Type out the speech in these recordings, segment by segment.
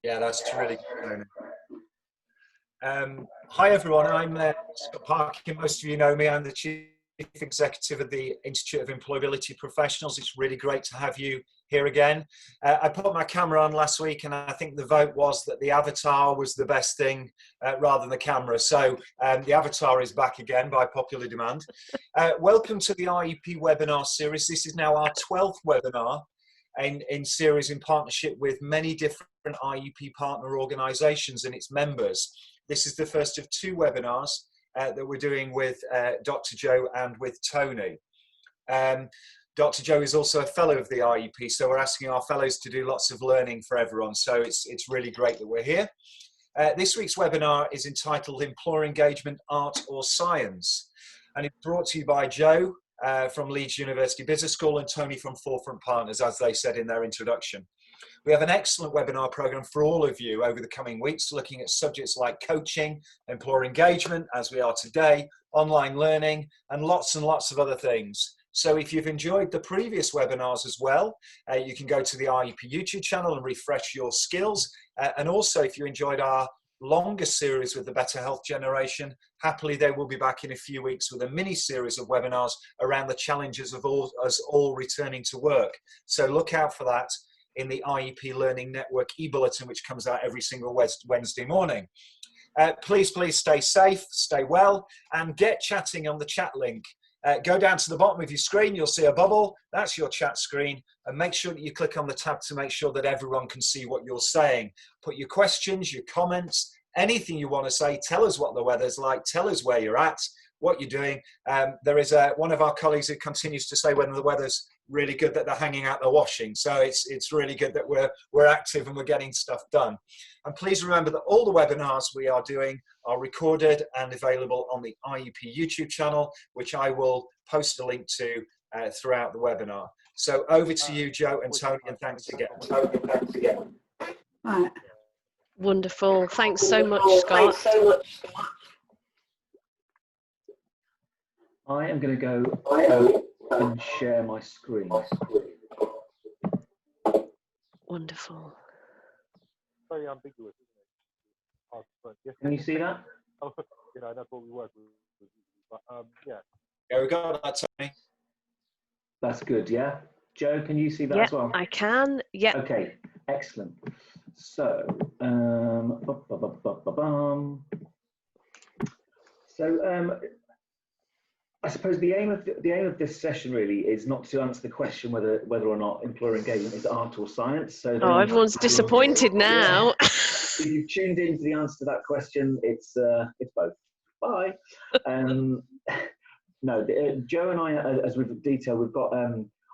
Yeah, that's really good. Hi everyone, I'm Scott Parkin. Most of you know me. I'm the Chief Executive of the Institute of Employability Professionals. It's really great to have you here again. I put my camera on last week and I think the vote was that the avatar was the best thing rather than the camera. So the avatar is back again by popular demand. Welcome to the IEP webinar series. This is now our 12th webinar in series in partnership with many different IEP partner organisations and its members. This is the first of two webinars that we're doing with Dr. Joe and with Tony. Dr. Joe is also a fellow of the IEP, so we're asking our fellows to do lots of learning for everyone. So it's really great that we're here. This week's webinar is entitled Employer Engagement, Art or Science, and it's brought to you by Joe from Leeds University Business School and Tony from Forefront Partners, as they said in their introduction. We have an excellent webinar program for all of you over the coming weeks, looking at subjects like coaching, employer engagement, as we are today, online learning, and lots of other things. So if you've enjoyed the previous webinars as well, you can go to the IEP YouTube channel and refresh your skills. And also, if you enjoyed our longer series with the Better Health Generation, happily they will be back in a few weeks with a mini series of webinars around the challenges of us all returning to work. So look out for that in the IEP Learning Network e-bulletin, which comes out every single Wednesday morning. Please stay safe, stay well, and get chatting on the chat link. Go down to the bottom of your screen, you'll see a bubble. That's your chat screen, and make sure that you click on the tab to make sure that everyone can see what you're saying. Put your questions, your comments, anything you want to say. Tell us what the weather's like, tell us where you're at, what you're doing. There is one of our colleagues who continues to say when the weather's really good that they're hanging out the washing. So it's really good that we're active and we're getting stuff done. And please remember that all the webinars we are doing are recorded and available on the IEP YouTube channel, which I will post a link to throughout the webinar. So over to you, Joe and Tony, and thanks again. Right. Wonderful. Thanks so much, Scott. I am going to go and share my screen. Wonderful. Very ambiguous, isn't it? Can you see that? You know, that's what we work with. But yeah. Yeah, we got that, Tony. That's good, yeah? Joe, can you see that as well? I can, yeah. Okay, excellent. So, I suppose the aim of this session really is not to answer the question whether or not employer engagement is art or science. So everyone's disappointed now. Yeah. If you've tuned into the answer to that question, it's both. Bye. No, Joe and I, as we've detailed, we've got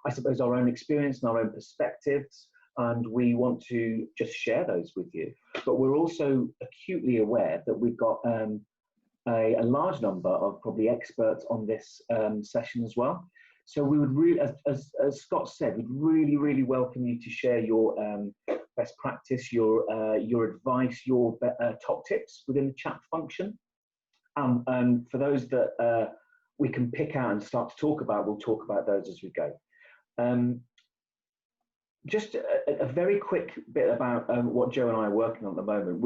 I suppose our own experience and our own perspectives, and we want to just share those with you. But we're also acutely aware that we've got a large number of probably experts on this session as well. So we would really, as Scott said, we'd really welcome you to share your best practice, your advice, your top tips within the chat function. And for those that we can pick out and start to talk about, we'll talk about those as we go. Just a very quick bit about what Joe and I are working on at the moment.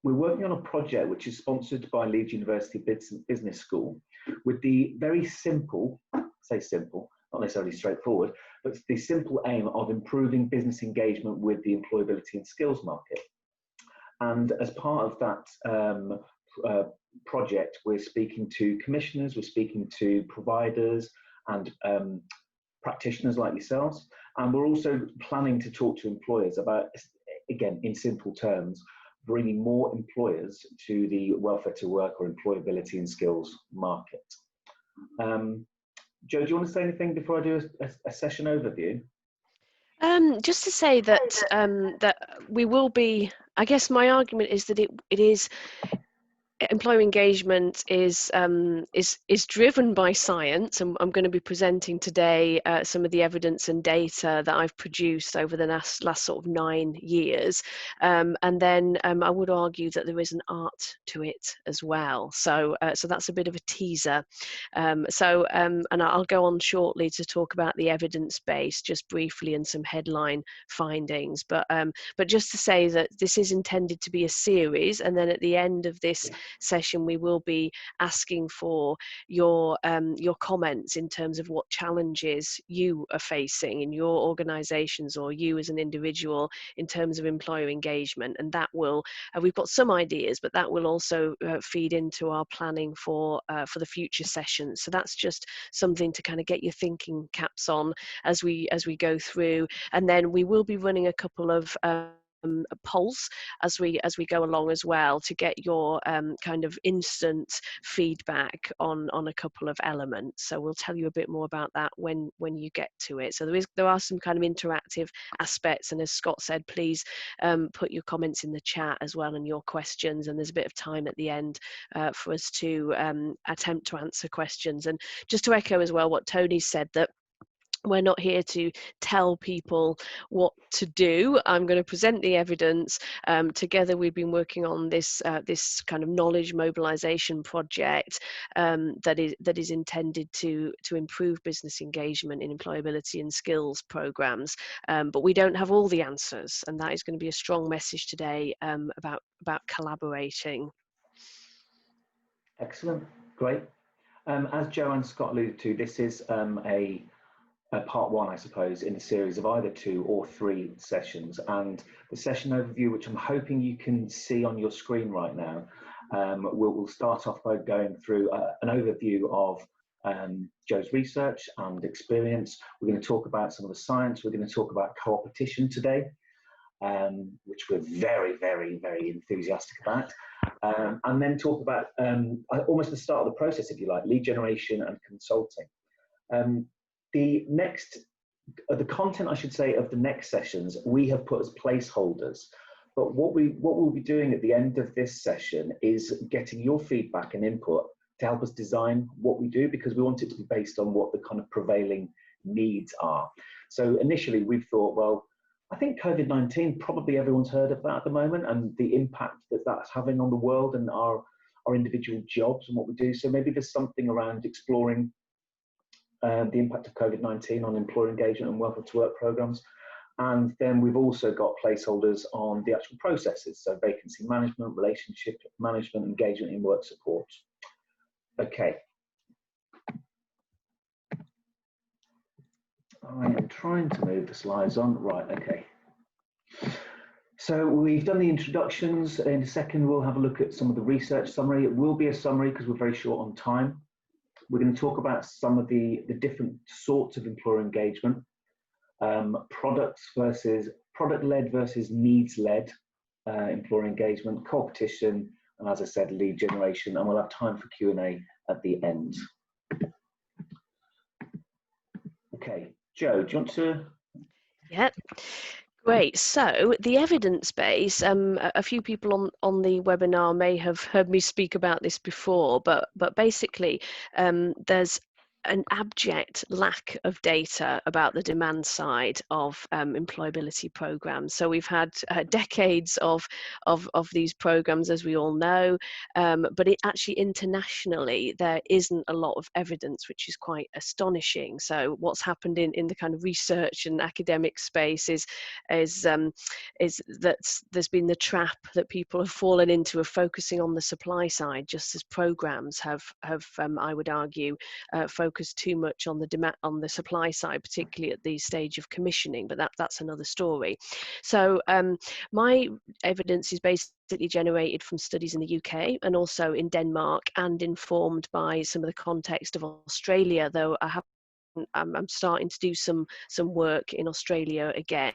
We're working on a project which is sponsored by Leeds University Business School with the very simple, say simple, not necessarily straightforward, but the simple aim of improving business engagement with the employability and skills market. And as part of that project, we're speaking to commissioners, we're speaking to providers and practitioners like yourselves, and we're also planning to talk to employers about, again, in simple terms, bringing more employers to the welfare to work or employability and skills market. Joe, do you want to say anything before I do a session overview? Just to say that that we will be. I guess my argument is that employer engagement is driven by science, and I'm going to be presenting today some of the evidence and data that I've produced over the last sort of 9 years, and then I would argue that there is an art to it as well. So that's a bit of a teaser. And I'll go on shortly to talk about the evidence base just briefly and some headline findings. But just to say that this is intended to be a series, and then at the end of this session we will be asking for your comments in terms of what challenges you are facing in your organizations or you as an individual in terms of employer engagement, and that will we've got some ideas, but that will also feed into our planning for the future sessions. So that's just something to kind of get your thinking caps on as we go through, and then we will be running a couple of polls as we go along as well to get your kind of instant feedback on a couple of elements. So we'll tell you a bit more about that when you get to it. So there are some kind of interactive aspects, and as Scott said, please put your comments in the chat as well and your questions, and there's a bit of time at the end for us to attempt to answer questions. And just to echo as well what Tony said, that we're not here to tell people what to do. I'm going to present the evidence. Together we've been working on this kind of knowledge mobilization project that is intended to improve business engagement in employability and skills programs. But we don't have all the answers, and that is going to be a strong message today about collaborating. Excellent, great. As Joe and Scott alluded to, this is a part one, I suppose, in a series of either 2 or 3 sessions. And the session overview, which I'm hoping you can see on your screen right now, we'll start off by going through an overview of Joe's research and experience. We're going to talk about some of the science. We're going to talk about co-opetition today, which we're very, very, very enthusiastic about. And then talk about almost the start of the process, if you like, lead generation and consulting. The content, I should say, of the next sessions we have put as placeholders, but what we'll be doing at the end of this session is getting your feedback and input to help us design what we do, because we want it to be based on what the kind of prevailing needs are. So initially we've thought, well, I think COVID-19, probably everyone's heard of that at the moment, and the impact that that's having on the world and our individual jobs and what we do. So maybe there's something around exploring the impact of COVID-19 on employer engagement and welcome to work programs. And then we've also got placeholders on the actual processes, so vacancy management, relationship management, engagement in work support. Okay. I am trying to move the slides on. Right, okay. So we've done the introductions. In a second, we'll have a look at some of the research summary. It will be a summary because we're very short on time. We're going to talk about some of the different sorts of employer engagement, product-led versus needs-led employer engagement, competition, and as I said, lead generation, and we'll have time for Q&A at the end. Okay, Joe, do you want to? Yeah. Great. So the evidence base, a few people on the webinar may have heard me speak about this before, but basically there's an abject lack of data about the demand side of employability programs. So we've had decades of these programs, as we all know, but it actually internationally there isn't a lot of evidence, which is quite astonishing. So what's happened in the kind of research and academic space is that there's been the trap that people have fallen into of focusing on the supply side, just as programs have I would argue focused too much on the demand on the supply side, particularly at the stage of commissioning, but that's another story. So my evidence is basically generated from studies in the UK and also in Denmark, and informed by some of the context of Australia, though I'm starting to do some work in Australia again.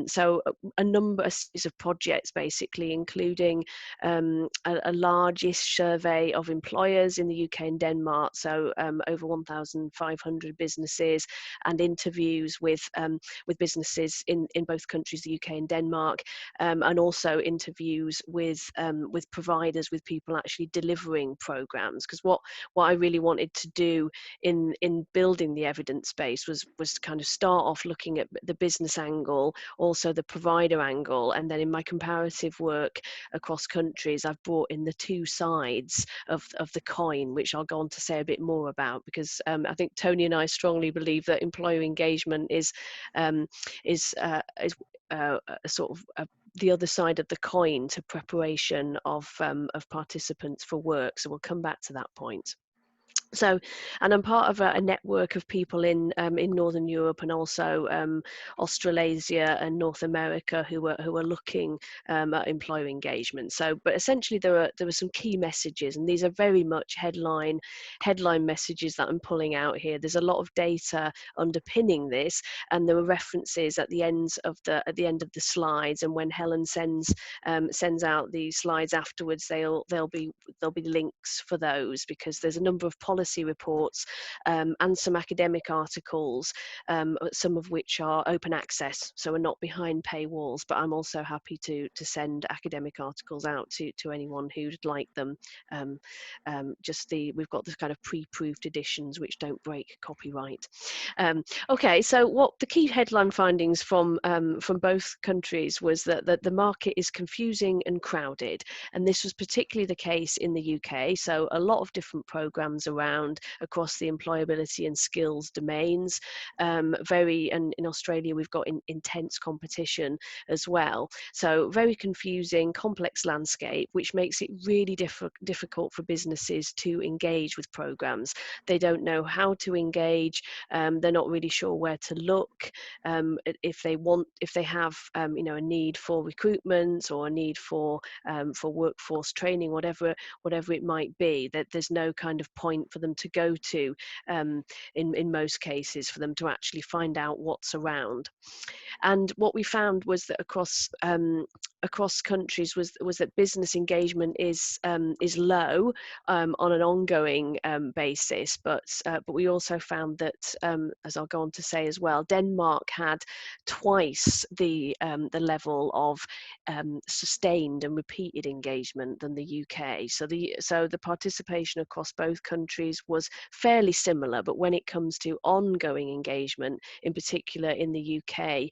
So a number of projects, basically, including a largish survey of employers in the UK and Denmark, so over 1,500 businesses, and interviews with businesses in both countries, the UK and Denmark, and also interviews with providers, with people actually delivering programs. Because what I really wanted to do in building the evidence base was to kind of start off looking at the business angle, also the provider angle, and then in my comparative work across countries, I've brought in the two sides of the coin, which I'll go on to say a bit more about, because I think Tony and I strongly believe that employer engagement is sort of the other side of the coin to preparation of participants for work. So we'll come back to that point. So, and I'm part of a network of people in Northern Europe and also Australasia and North America who are looking at employer engagement. So, but essentially there were some key messages, and these are very much headline messages that I'm pulling out here. There's a lot of data underpinning this, and there were references at the end of the slides. And when Helen sends out the slides afterwards, there'll be links for those, because there's a number of policy reports and some academic articles, some of which are open access, so are not behind paywalls, but I'm also happy to send academic articles out to anyone who'd like them. We've got this kind of pre-proofed editions which don't break copyright. Okay, so what the key headline findings from both countries was that the market is confusing and crowded, and this was particularly the case in the UK. So a lot of different programs around across the employability and skills domains. And in Australia we've got intense competition as well. So very confusing, complex landscape, which makes it really difficult for businesses to engage with programs. They don't know how to engage. They're not really sure where to look. If they have a need for recruitment or a need for workforce training, whatever it might be, that there's no kind of point for them to go to in most cases, for them to actually find out what's around. And what we found was that across countries was that business engagement is low on an ongoing basis, but we also found that, as I'll go on to say as well, Denmark had twice the level of sustained and repeated engagement than the UK. So the participation across both countries was fairly similar, but when it comes to ongoing engagement, in particular in the UK,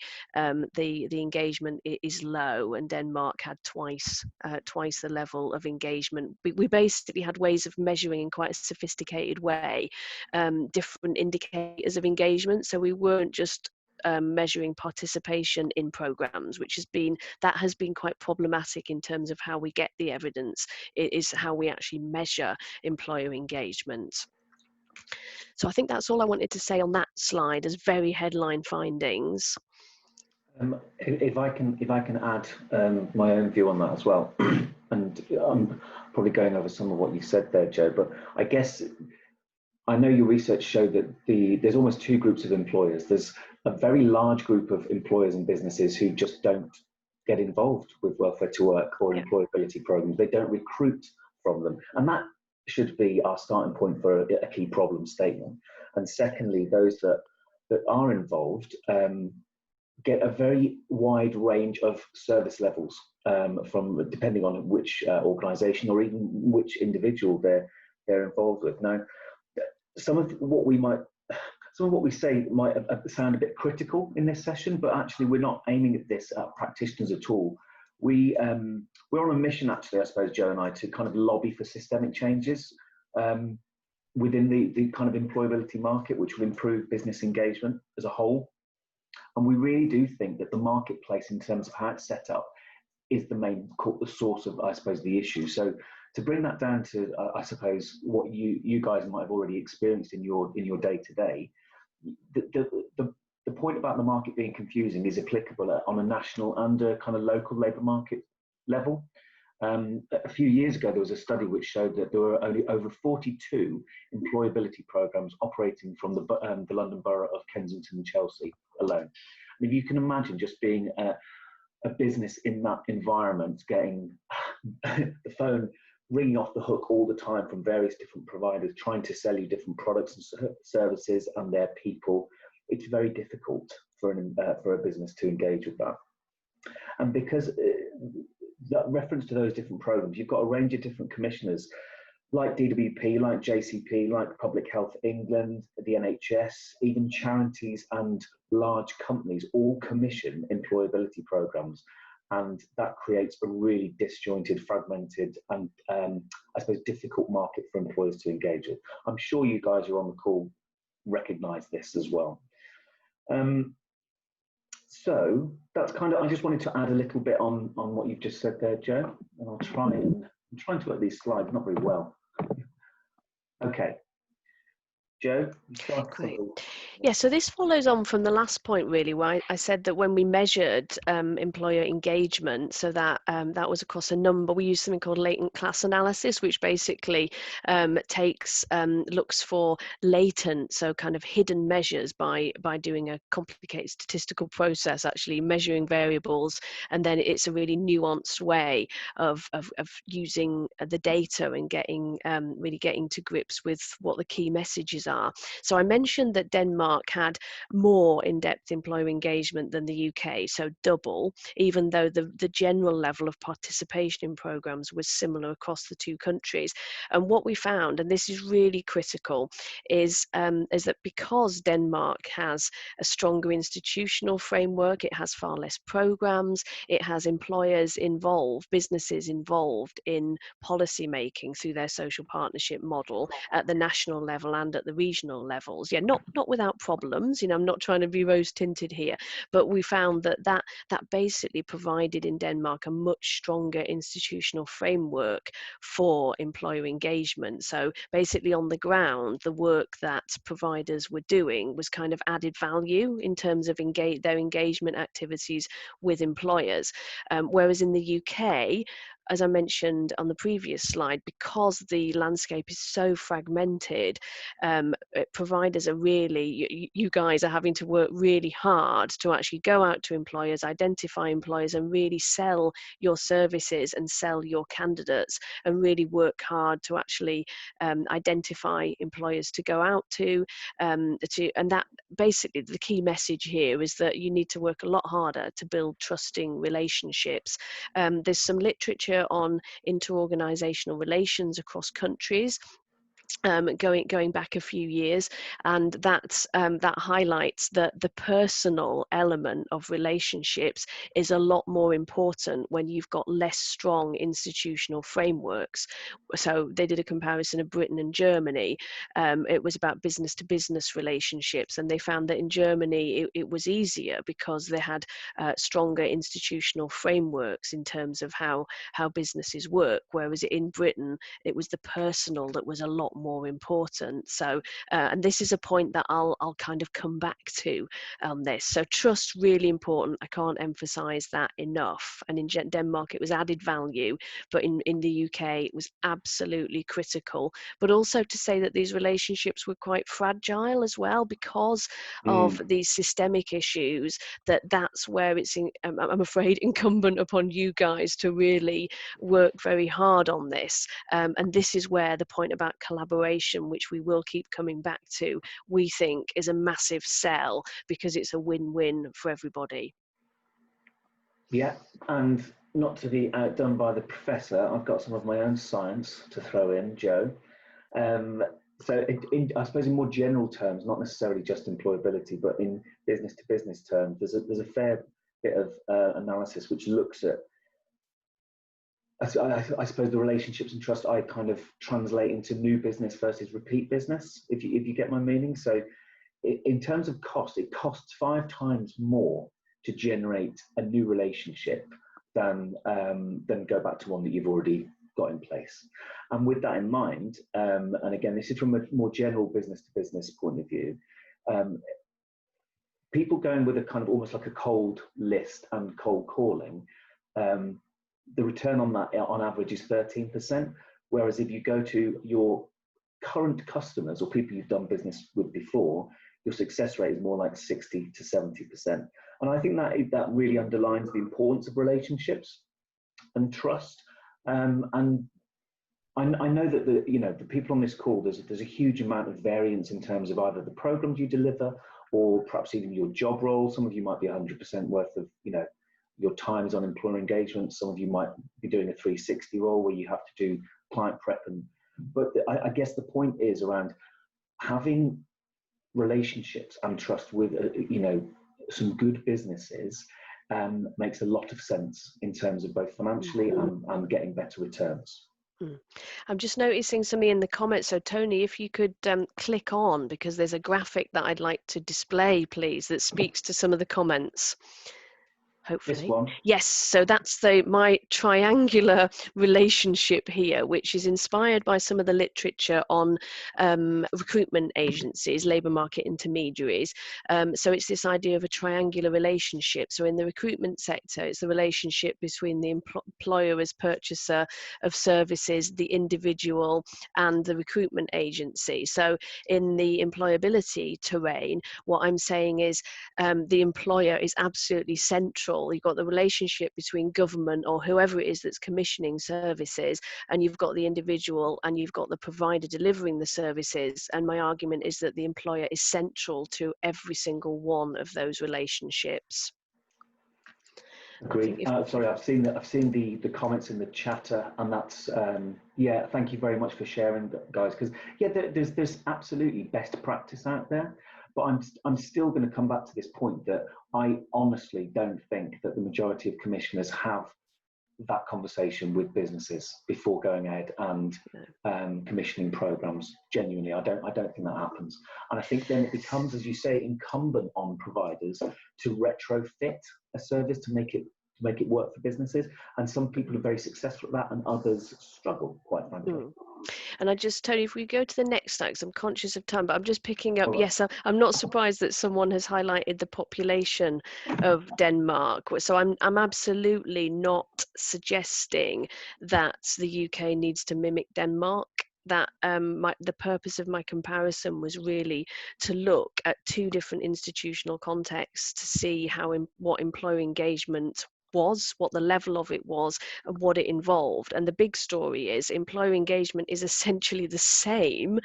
the engagement is low, and Denmark had twice the level of engagement. We basically had ways of measuring in quite a sophisticated way different indicators of engagement, so we weren't just measuring participation in programs, which has been quite problematic in terms of how we get the evidence. It is how we actually measure employer engagement. So I think that's all I wanted to say on that slide as very headline findings. If I can add my own view on that as well, and I'm probably going over some of what you said there, Joe, but I guess I know your research showed that there's almost two groups of employers. There's a very large group of employers and businesses who just don't get involved with welfare to work or employability programs. They don't recruit from them, and that should be our starting point for a key problem statement. And secondly, those that are involved get a very wide range of service levels from depending on which organisation or even which individual they're involved with. Now, some of what we say might sound a bit critical in this session, but actually we're not aiming at this at practitioners at all. We're on a mission, actually, I suppose, Joe and I, to kind of lobby for systemic changes within the kind of employability market, which will improve business engagement as a whole. And we really do think that the marketplace, in terms of how it's set up, is the source of, I suppose, the issue. So to bring that down to, I suppose, what you guys might have already experienced in your day-to-day, the point about the market being confusing is applicable on a national and a kind of local labour market level. A few years ago, there was a study which showed that there were only over 42 employability programs operating from the London Borough of Kensington and Chelsea alone. And if you can imagine just being a business in that environment, getting the phone ringing off the hook all the time from various different providers, trying to sell you different products and services and their people, it's very difficult for a business to engage with that. And because that reference to those different programs, you've got a range of different commissioners like DWP, like JCP, like Public Health England, the NHS, even charities and large companies all commission employability programs. And that creates a really disjointed, fragmented, and I suppose difficult market for employers to engage with. I'm sure you guys who are on the call recognise this as well. So that's kind of, I just wanted to add a little bit on what you've just said there, Joe, and I'll try and, I'm trying to work these slides, not very well. Okay. Joe, you start. Great. Yeah, so this follows on from the last point, really, where I said that when we measured employer engagement, so that that was across a number, we used something called latent class analysis, which basically looks for latent, so kind of hidden measures by doing a complicated statistical process, actually measuring variables, and then it's a really nuanced way of using the data and really getting to grips with what the key messages are. So I mentioned that Denmark had more in-depth employer engagement than the UK, so double, even though the general level of participation in programs was similar across the two countries. And what we found, and this is really critical, is that because Denmark has a stronger institutional framework, it has far less programs, it has employers involved, businesses involved in policy making through their social partnership model at the national level and at the regional levels. Yeah, not without problems, you know, I'm not trying to be rose tinted here, but we found that basically provided in Denmark a much stronger institutional framework for employer engagement. So basically on the ground, the work that providers were doing was kind of added value in terms of their engagement activities with employers. Whereas in the UK, as I mentioned on the previous slide, because the landscape is so fragmented, providers are really, you guys are having to work really hard to actually go out to employers, identify employers, and really sell your services and sell your candidates, and really work hard to actually identify employers to go out to, and that basically the key message here is that you need to work a lot harder to build trusting relationships. There's some literature on interorganizational relations across countries, going back a few years, and that highlights that the personal element of relationships is a lot more important when you've got less strong institutional frameworks. So they did a comparison of Britain and Germany. It was about business to business relationships, and they found that in Germany it was easier because they had stronger institutional frameworks in terms of how businesses work, whereas in Britain it was the personal that was a lot more important. So and this is a point that I'll kind of come back to on this. So trust, really important. I can't emphasize that enough. And in Denmark it was added value, but in the UK it was absolutely critical. But also to say that these relationships were quite fragile as well because of these systemic issues, that's where it's I'm afraid incumbent upon you guys to really work very hard on this. And this is where the point about collaboration, which we will keep coming back to, we think is a massive sell because it's a win-win for everybody. Yeah, and not to be outdone by the professor, I've got some of my own science to throw in, Joe. So I suppose in more general terms, not necessarily just employability, but in business to business terms, there's a fair bit of analysis which looks at, I suppose, the relationships and trust I kind of translate into new business versus repeat business, if you get my meaning. So in terms of cost, it costs 5 times more to generate a new relationship than go back to one that you've already got in place. And with that in mind, and again, this is from a more general business to business point of view, people going with a kind of almost like a cold list and cold calling, the return on that on average is 13%. Whereas if you go to your current customers or people you've done business with before, your success rate is more like 60 to 70%. And I think that really underlines the importance of relationships and trust. And I know that the people on this call, there's a huge amount of variance in terms of either the programs you deliver or perhaps even your job role. Some of you might be 100% worth of, your time is on employer engagement. Some of you might be doing a 360 role where you have to do client prep. But I guess the point is around having relationships and trust with, some good businesses makes a lot of sense in terms of both financially and getting better returns. I'm just noticing something in the comments. So Tony, if you could click on, because there's a graphic that I'd like to display, please, that speaks to some of the comments. Hopefully. This one. Yes, so that's my triangular relationship here, which is inspired by some of the literature on recruitment agencies, labour market intermediaries. So it's this idea of a triangular relationship. So in the recruitment sector, it's the relationship between the employer as purchaser of services, the individual, and the recruitment agency. So in the employability terrain, what I'm saying is the employer is absolutely central. You've got the relationship between government or whoever it is that's commissioning services, and you've got the individual, and you've got the provider delivering the services. And my argument is that the employer is central to every single one of those relationships. Agree. Sorry, I've seen the comments in the chatter, and that's thank you very much for sharing, guys, because there's absolutely best practice out there. But I'm still going to come back to this point that I honestly don't think that the majority of commissioners have that conversation with businesses before going ahead and commissioning programs. Genuinely, I don't think that happens. And I think then it becomes, as you say, incumbent on providers to retrofit a service to make it work for businesses. And some people are very successful at that, and others struggle, quite frankly. And Tony, if we go to the next slide, because I'm conscious of time, but I'm just picking up, Right. yes, I'm not surprised that someone has highlighted the population of Denmark. So I'm absolutely not suggesting that the UK needs to mimic Denmark. That the purpose of my comparison was really to look at two different institutional contexts to see what employer engagement was, what the level of it was, and what it involved. And the big story is employer engagement is essentially the same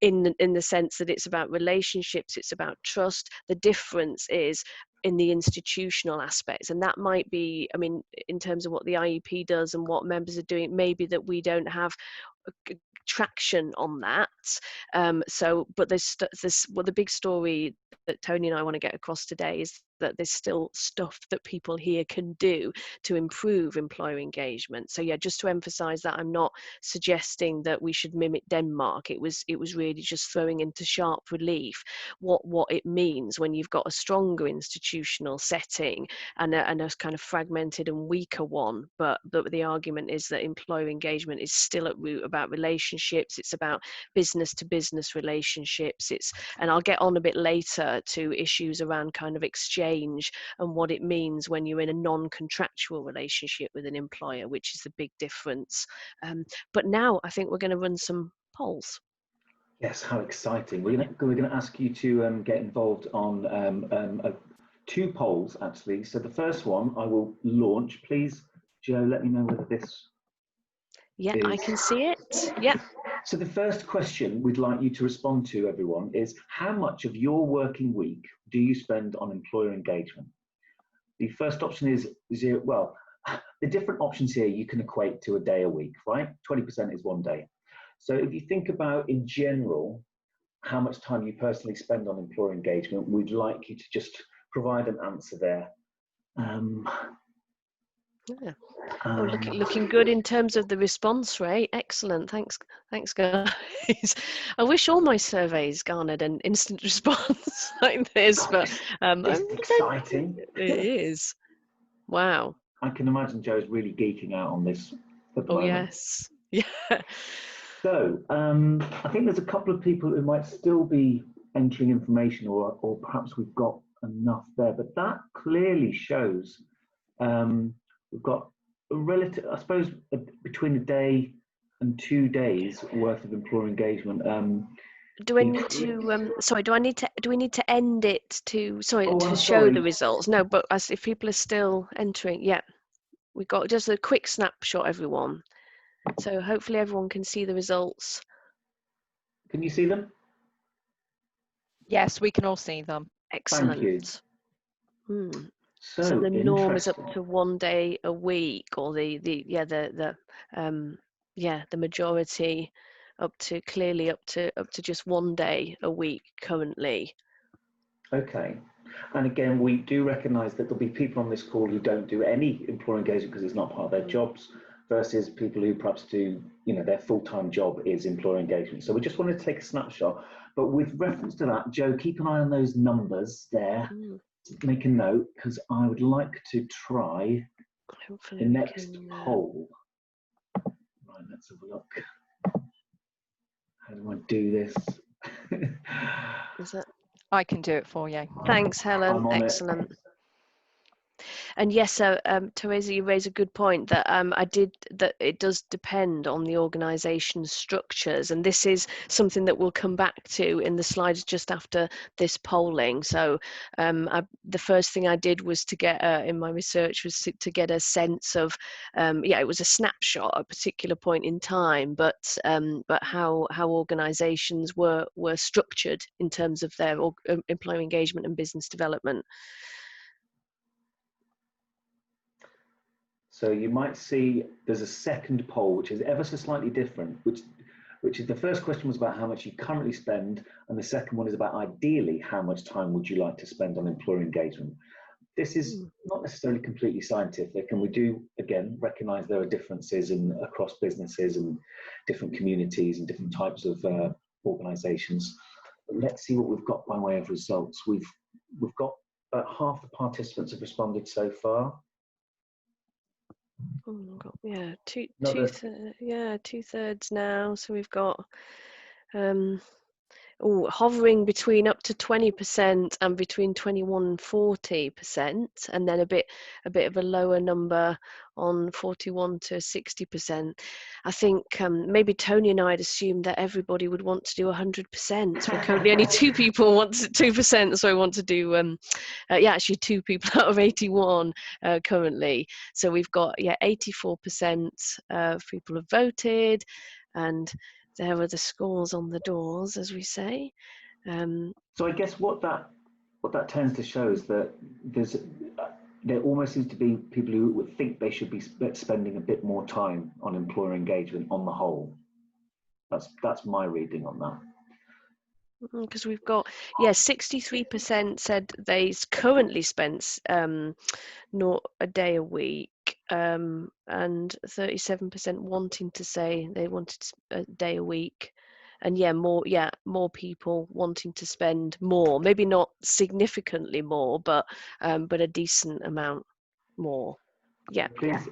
in the sense that it's about relationships, it's about trust. The difference is in the institutional aspects, and that might be, I mean, in terms of what the IEP does and what members are doing, maybe that we don't have traction on that. But there's the big story that Tony and I want to get across today is that there's still stuff that people here can do to improve employer engagement. So yeah, just to emphasize that I'm not suggesting that we should mimic Denmark. It was really just throwing into sharp relief what it means when you've got a stronger institutional setting and a kind of fragmented and weaker one. But the argument is that employer engagement is still at root about relationships. It's about business to business relationships. And I'll get on a bit later to issues around kind of exchange and what it means when you're in a non-contractual relationship with an employer, which is the big difference. But now I think we're going to run some polls. Yes, how exciting. We're going to ask you to get involved on two polls, actually. So the first one I will launch. Please, Joe, let me know whether this Yeah, is... I can see it. Yeah. So the first question we'd like you to respond to, everyone, is how much of your working week do you spend on employer engagement? The first option is 0. Well, the different options here you can equate to a day a week, right? 20% is 1 day. So if you think about, in general, how much time you personally spend on employer engagement, we'd like you to just provide an answer there. Yeah. Looking good in terms of the response rate. Excellent. Thanks guys. I wish all my surveys garnered an instant response like this, but it's exciting. It is. Wow. I can imagine Joe's really geeking out on this at the moment. Yes. Yeah. So I think there's a couple of people who might still be entering information, or perhaps we've got enough there, but that clearly shows we've got a relative, I suppose, between a day and 2 days worth of employer engagement. Do I need to, sorry, do we need to end it to, sorry, Oh, to I'm show sorry. the results? No, but as if people are still entering, yeah, we got just a quick snapshot, everyone. So hopefully everyone can see the results. Can you see them? Yes, we can all see them. Excellent. Thank you. So the norm is up interesting. to 1 day a week, or the majority clearly up to just 1 day a week currently. Okay. And again, we do recognise that there'll be people on this call who don't do any employer engagement because it's not part of their jobs, versus people who perhaps do, you know, their full-time job is employer engagement. So we just wanted to take a snapshot. But with reference to that, Joe, keep an eye on those numbers there. Make a note, because I would like to try Hopefully the next poll. Right, let's have a look. How do I do this? Is that? I can do it for you. Thanks, Helen. Excellent. And yes, Teresa, you raise a good point that that it does depend on the organisation's structures, and this is something that we'll come back to in the slides just after this polling. So the first thing I did was to get in my research was to get a sense of it was a snapshot at a particular point in time, but how organisations were structured in terms of their employee engagement and business development. So you might see there's a second poll, which is ever so slightly different, which is the first question was about how much you currently spend, and the second one is about ideally how much time would you like to spend on employer engagement. This is not necessarily completely scientific, and we do, again, recognise there are differences across businesses and different communities and different types of organisations. Let's see what we've got by way of results. We've got about half the participants have responded so far. Oh my God, yeah, two-thirds now. So we've got hovering between up to 20% and between 21 and 40%, and then a bit of a lower number on 41 to 60%. I think maybe Tony and I had assumed that everybody would want to do 100%. We're currently only 2 people want 2%, so we want to do actually 2 people out of 81 currently. So we've got 84% of people have voted, and there are the scores on the doors, as we say. So I guess what that tends to show is that there almost seems to be people who would think they should be spending a bit more time on employer engagement on the whole. That's my reading on that. Because we've got 63% said they currently spent not a day a week, and 37% wanting to say they wanted a day a week, and more people wanting to spend more, maybe not significantly more, but a decent amount more. Please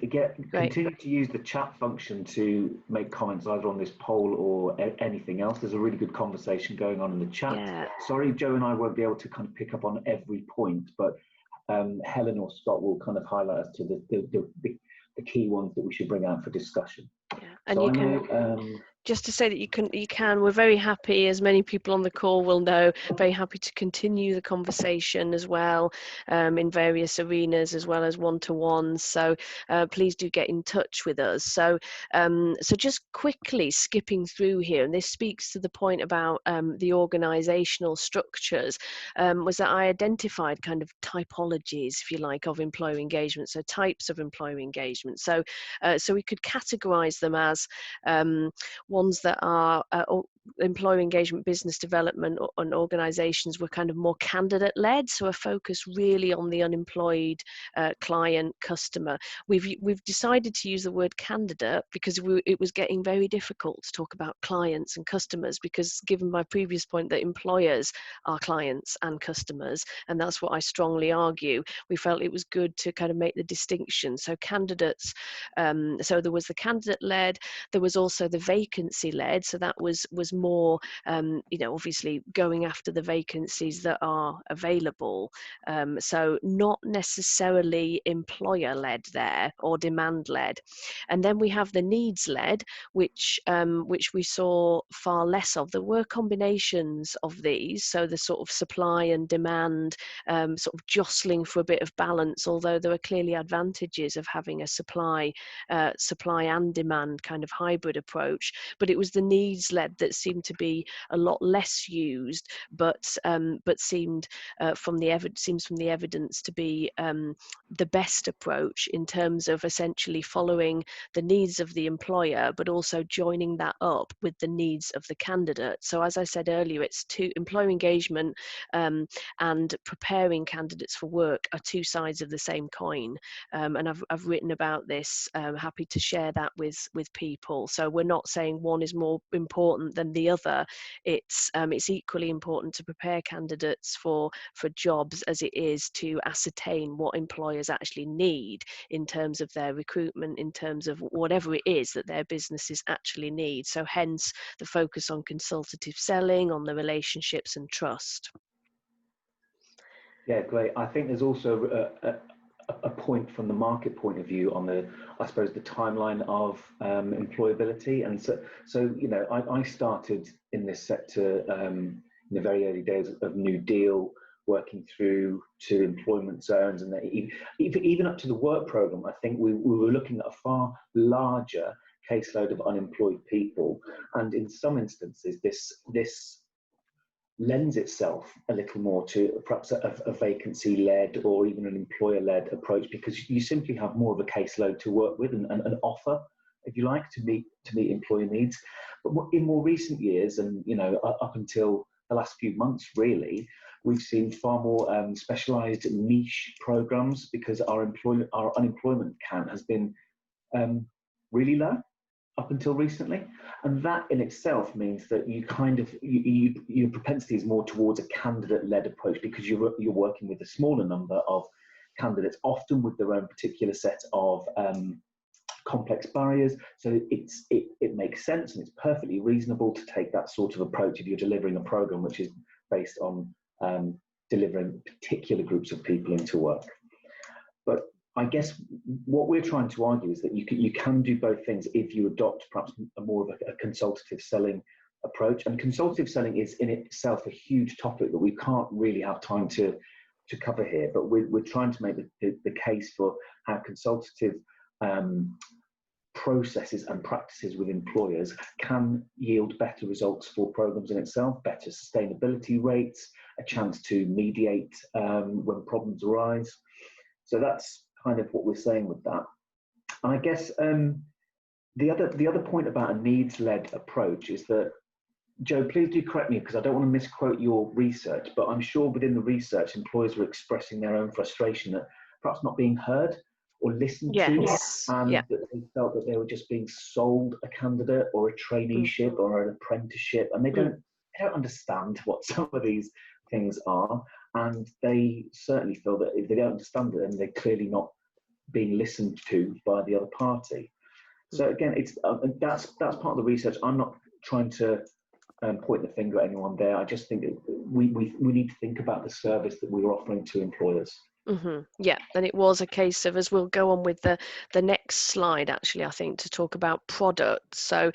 continue to use the chat function to make comments either on this poll or anything else. There's a really good conversation going on in the chat. Sorry, Joe and I won't be able to kind of pick up on every point, but Helen or Scott will kind of highlight us to the key ones that we should bring out for discussion. And so you can just to say that you can, we're very happy, as many people on the call will know, very happy to continue the conversation as well in various arenas, as well as one-to-ones. So please do get in touch with us. So just quickly skipping through here, and this speaks to the point about the organizational structures, was that I identified kind of typologies, if you like, of employer engagement, so types of employer engagement. So we could categorize them as ones that are employer engagement, business development, and organizations were kind of more candidate led, so a focus really on the unemployed client customer. We've decided to use the word candidate because it was getting very difficult to talk about clients and customers, because given my previous point that employers are clients and customers, and that's what I strongly argue, we felt it was good to kind of make the distinction. So candidates, so there was the candidate led, there was also the vacancy vacancy led. So that was more, obviously going after the vacancies that are available. So not necessarily employer led there, or demand led. And then we have the needs led, which we saw far less of. There were combinations of these, so the sort of supply and demand sort of jostling for a bit of balance, although there are clearly advantages of having a supply and demand kind of hybrid approach. But it was the needs led that seemed to be a lot less used, but seemed from the evidence to be the best approach in terms of essentially following the needs of the employer, but also joining that up with the needs of the candidate. So as I said earlier, it's employer engagement and preparing candidates for work are two sides of the same coin. And I've written about this, happy to share that with people. So we're not saying one is more important than the other. It's equally important to prepare candidates for jobs as it is to ascertain what employers actually need in terms of their recruitment, in terms of whatever it is that their businesses actually need. So hence the focus on consultative selling, on the relationships and trust. Yeah, great. I think there's also a point from the market point of view on the timeline of employability. And so I started in this sector in the very early days of New Deal, working through to employment zones, and even up to the work program. I think we were looking at a far larger caseload of unemployed people, and in some instances this lends itself a little more to perhaps a vacancy-led or even an employer-led approach, because you simply have more of a caseload to work with and an offer, if you like, to meet employer needs. But in more recent years, and up until the last few months, really, we've seen far more specialised niche programs, because our unemployment count has been really low up until recently, and that in itself means that your propensity is more towards a candidate-led approach, because you're working with a smaller number of candidates, often with their own particular set of complex barriers. So it makes sense, and it's perfectly reasonable to take that sort of approach if you're delivering a program which is based on delivering particular groups of people into work. But I guess what we're trying to argue is that you can do both things if you adopt perhaps more of a consultative selling approach. And consultative selling is in itself a huge topic that we can't really have time to cover here. But we're trying to make the case for how consultative processes and practices with employers can yield better results for programs in itself, better sustainability rates, a chance to mediate when problems arise. So that's kind of what we're saying with that. And I guess the other point about a needs-led approach is that, Joe, please do correct me, because I don't want to misquote your research, but I'm sure within the research, employers were expressing their own frustration at perhaps not being heard or listened to, and that they felt that they were just being sold a candidate or a traineeship or an apprenticeship, and they don't understand what some of these things are, and they certainly feel that if they don't understand it, then they're clearly not being listened to by the other party. So again, it's that's part of the research. I'm not trying to point the finger at anyone there. I just think we need to think about the service that we're offering to employers. Yeah, and it was a case of, as we'll go on with the next slide, actually, I think, to talk about products. So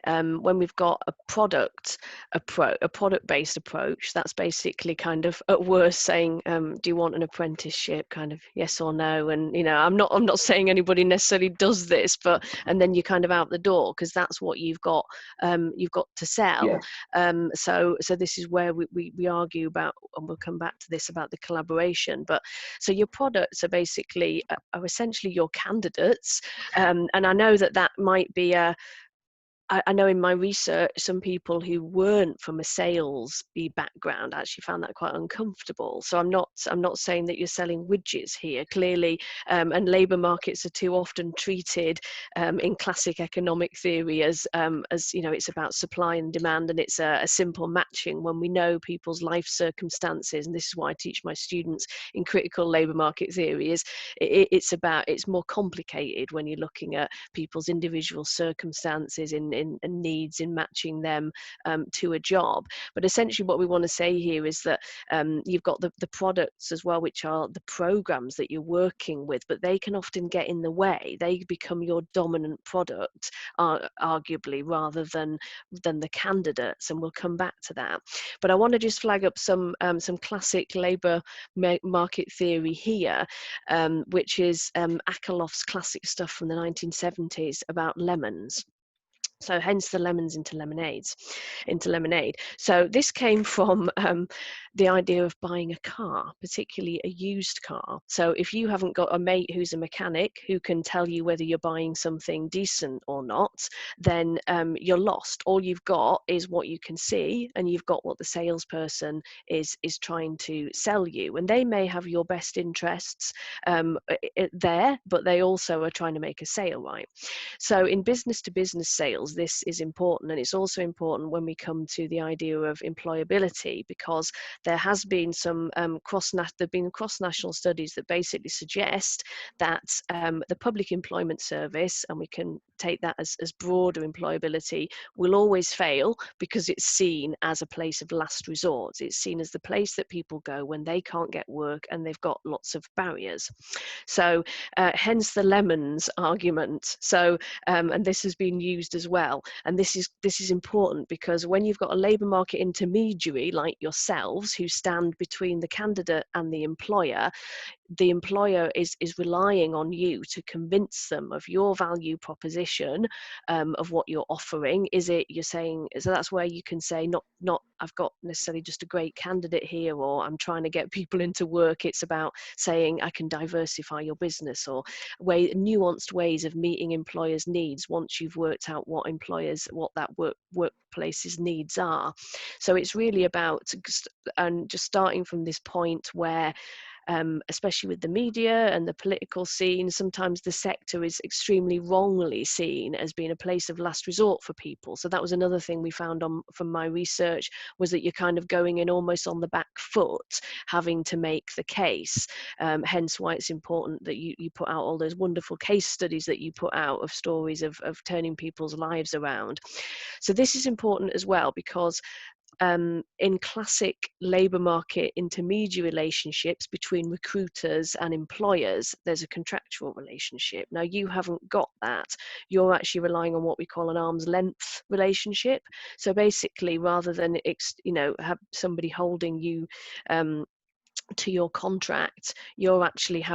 when we've got a product-based approach, that's basically kind of at worst saying, do you want an apprenticeship, kind of yes or no? And I'm not saying anybody necessarily does this, but and then you're kind of out the door, because that's what you've got to sell. So this is where we argue about, and we'll come back to this, about the collaboration. But so your products are basically are essentially your candidates, and I know that might be I know in my research, some people who weren't from a sales background actually found that quite uncomfortable. So I'm not saying that you're selling widgets here, clearly, and labour markets are too often treated in classic economic theory as it's about supply and demand, and it's a simple matching, when we know people's life circumstances. And this is what I teach my students in critical labour market theory, is it's more complicated when you're looking at people's individual circumstances in and needs in matching them to a job. But essentially what we want to say here is that you've got the products as well, which are the programs that you're working with, but they can often get in the way. They become your dominant product, arguably, rather than the candidates, and we'll come back to that. But I want to just flag up some classic labour market theory here, which is Akerlof's classic stuff from the 1970s about lemons. So hence the lemons into lemonade. So this came from the idea of buying a car, particularly a used car. So if you haven't got a mate who's a mechanic who can tell you whether you're buying something decent or not, then you're lost. All you've got is what you can see, and you've got what the salesperson is trying to sell you. And they may have your best interests there, but they also are trying to make a sale, right? So in business to business sales, this is important, and it's also important when we come to the idea of employability, because there has been some cross-national studies that basically suggest that the Public Employment Service, and we can take that as broader employability, will always fail because it's seen as a place of last resort. It's seen as the place that people go when they can't get work and they've got lots of barriers. So hence the lemons argument. So and this has been used as well, and this is important, because when you've got a labour market intermediary like yourselves who stand between the candidate and the employer is relying on you to convince them of your value proposition, of what you're offering. Is it you're saying, so that's where you can say not I've got necessarily just a great candidate here, or I'm trying to get people into work. It's about saying I can diversify your business, or nuanced ways of meeting employers' needs once you've worked out what that workplace's needs are. So it's really about just starting from this point where especially with the media and the political scene, sometimes the sector is extremely wrongly seen as being a place of last resort for people. So that was another thing we found from my research, was that you're kind of going in almost on the back foot, having to make the case. Hence why it's important that you put out all those wonderful case studies that you put out of stories of turning people's lives around. So this is important as well, because in classic labour market intermediary relationships between recruiters and employers, there's a contractual relationship. Now you haven't got that. You're actually relying on what we call an arm's length relationship. So basically, rather than have somebody holding you to your contract, you're actually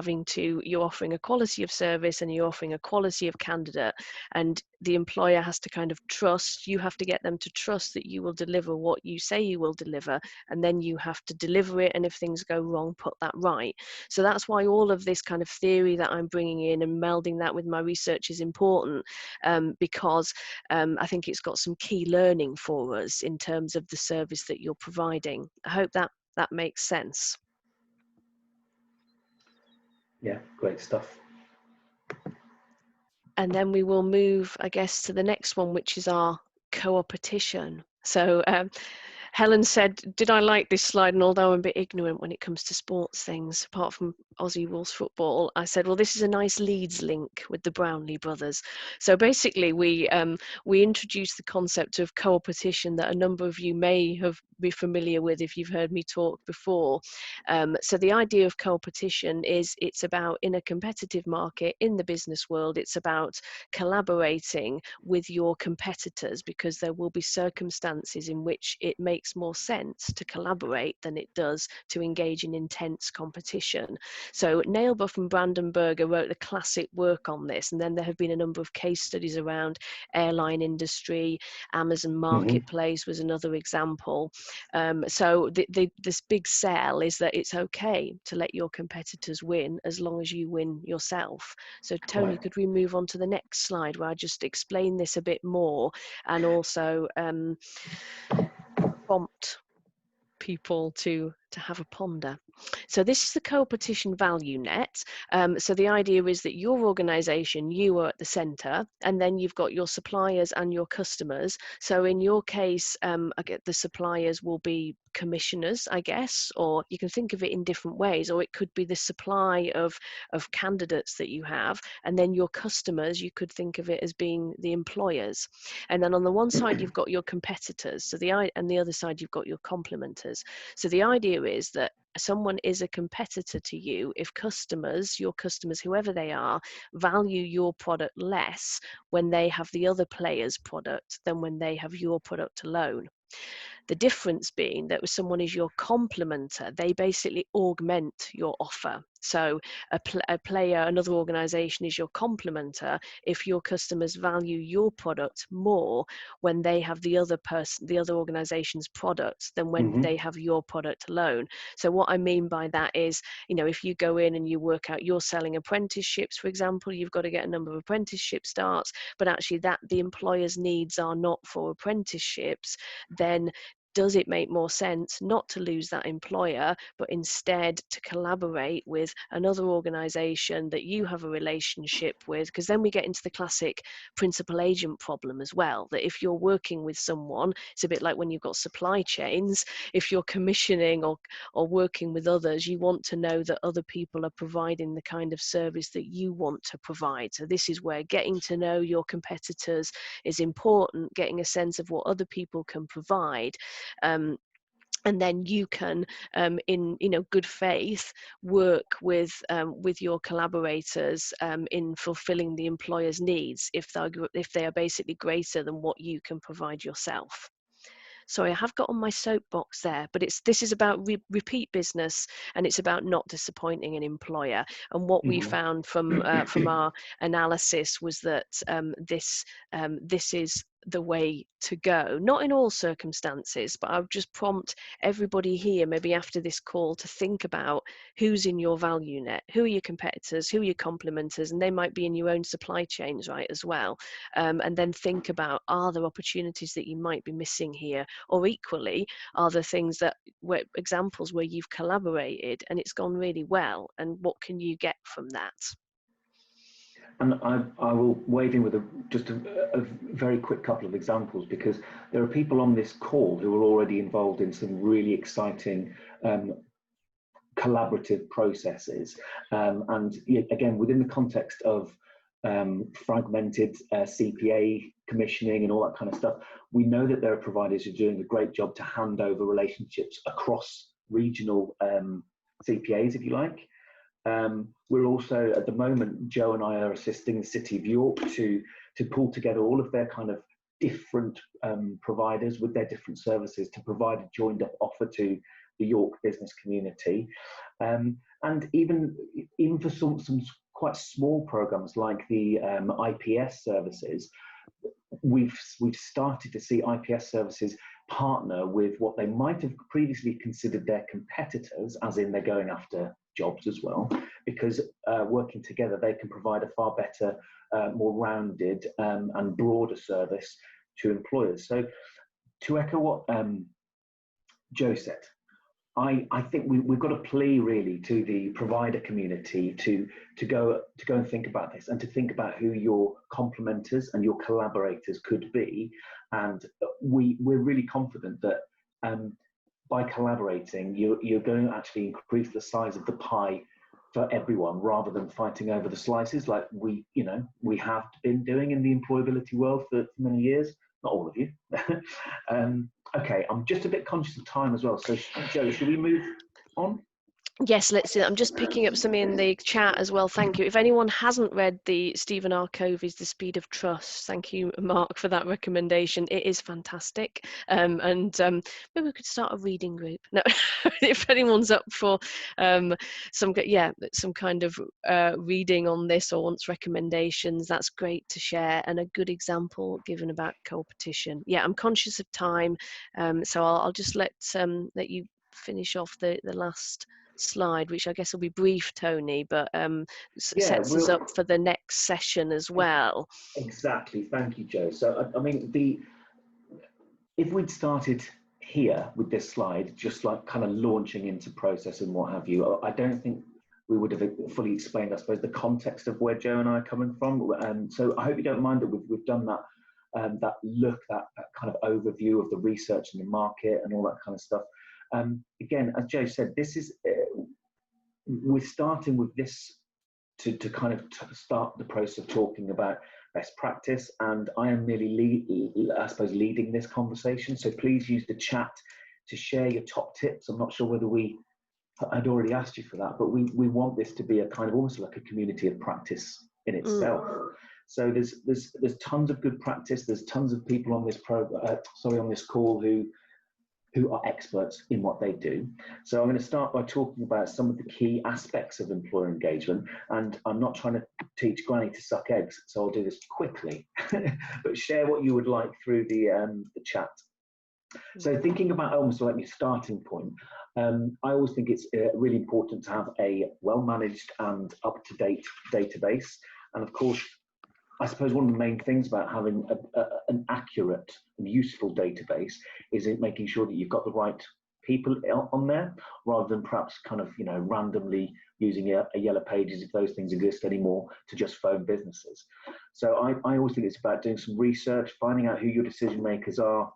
you're offering a quality of service and you're offering a quality of candidate, and the employer has to kind of trust, you have to get them to trust that you will deliver what you say you will deliver, and then you have to deliver it, and if things go wrong, put that right. So that's why all of this kind of theory that I'm bringing in and melding that with my research is important, because I think it's got some key learning for us in terms of the service that you're providing. I hope that makes sense. Yeah, great stuff. And then we will move, I guess, to the next one, which is our co-opetition. So Helen said, did I like this slide? And although I'm a bit ignorant when it comes to sports things, apart from Aussie rules football, I said, well, this is a nice Leeds link with the Brownlee brothers. So basically, we introduced the concept of co-opetition that a number of you may be familiar with if you've heard me talk before. So the idea of co-opetition is it's about, in a competitive market in the business world, it's about collaborating with your competitors, because there will be circumstances in which it makes more sense to collaborate than it does to engage in intense competition. So Nailbuff and Brandenburger wrote the classic work on this, and then there have been a number of case studies around airline industry. Amazon Marketplace was another example. So this big sell is that it's okay to let your competitors win as long as you win yourself. So Tony, Right. could we move on to the next slide where I just explain this a bit more, and also prompt people to to have a ponder. So this is the competition value net. So the idea is that your organization, you are at the center, and then you've got your suppliers and your customers. So in your case, the suppliers will be commissioners, I guess, or you can think of it in different ways, or it could be the supply of candidates that you have, and then your customers, you could think of it as being the employers. And then on the one side you've got your competitors, and the other side you've got your complementers. So the idea is that someone is a competitor to you if your customers, whoever they are, value your product less when they have the other player's product than when they have your product alone. The difference being that if someone is your complementer, they basically augment your offer. So a player, another organization is your complementer if your customers value your product more when they have the other organization's products than when they have your product alone. So what I mean by that is, if you go in and you work out, you're selling apprenticeships, for example, you've got to get a number of apprenticeship starts, but actually the employer's needs are not for apprenticeships, then does it make more sense not to lose that employer, but instead to collaborate with another organization that you have a relationship with? Because then we get into the classic principal agent problem as well, that if you're working with someone, it's a bit like when you've got supply chains, if you're commissioning or working with others, you want to know that other people are providing the kind of service that you want to provide. So this is where getting to know your competitors is important, getting a sense of what other people can provide. And then you can, in good faith, work with your collaborators in fulfilling the employer's needs if they are basically greater than what you can provide yourself. Sorry, I have got on my soapbox there, but this is about repeat business, and it's about not disappointing an employer. And what we found from our analysis was that this is the way to go. Not in all circumstances, but I'll just prompt everybody here, maybe after this call, to think about who's in your value net, who are your competitors, who are your complementers, and they might be in your own supply chains, right, as well. And then think about, are there opportunities that you might be missing here? Or equally, are there things examples where you've collaborated and it's gone really well, and what can you get from that? And I will wade in with just a very quick couple of examples, because there are people on this call who are already involved in some really exciting collaborative processes. And again, within the context of fragmented CPA commissioning and all that kind of stuff, we know that there are providers who are doing a great job to hand over relationships across regional CPAs, if you like. We're also, at the moment, Joe and I are assisting the City of York to pull together all of their kind of different providers with their different services to provide a joined up offer to the York business community. And even for some quite small programs like the IPS services, we've started to see IPS services partner with what they might have previously considered their competitors, as in they're going after jobs as well, because working together they can provide a far better, more rounded and broader service to employers. So to echo what Joe said, I think we've got a plea really to the provider community to go and think about this, and to think about who your complementers and your collaborators could be. And we're really confident that by collaborating, you're going to actually increase the size of the pie for everyone, rather than fighting over the slices like we have been doing in the employability world for many years. Not all of you. Okay, I'm just a bit conscious of time as well. So, Joe, should we move on? Yes, let's see. I'm just picking up some in the chat as well. Thank you. If anyone hasn't read the Stephen R. Covey's The Speed of Trust, thank you, Mark, for that recommendation. It is fantastic. And maybe we could start a reading group. No, if anyone's up for some kind of reading on this or wants recommendations, that's great to share, and a good example given about competition. Yeah, I'm conscious of time, so I'll just let you finish off the last slide, which I guess will be brief, Tony, but sets us up for the next session as well. Exactly. Thank you, Joe. So, I mean, if we'd started here with this slide, just like kind of launching into process and what have you. I don't think we would have fully explained, I suppose, the context of where Joe and I are coming from. So I hope you don't mind that we've done that, that kind of overview of the research and the market and all that kind of stuff. Again, as Joe said, this is, we're starting with this to kind of start the process of talking about best practice, and I am merely leading this conversation. So please use the chat to share your top tips. I'm not sure whether I'd already asked you for that, but we want this to be a kind of almost like a community of practice in itself. So there's tons of good practice. There's tons of people on this on this call who are experts in what they do. So I'm going to start by talking about some of the key aspects of employer engagement. And I'm not trying to teach Granny to suck eggs, so I'll do this quickly, but share what you would like through the chat. So thinking about almost like your starting point, I always think it's really important to have a well-managed and up-to-date database. And of course, I suppose one of the main things about having an accurate and useful database is making sure that you've got the right people on there, rather than perhaps kind of, randomly using a Yellow Pages, if those things exist anymore, to just phone businesses. So I always think it's about doing some research, finding out who your decision makers are,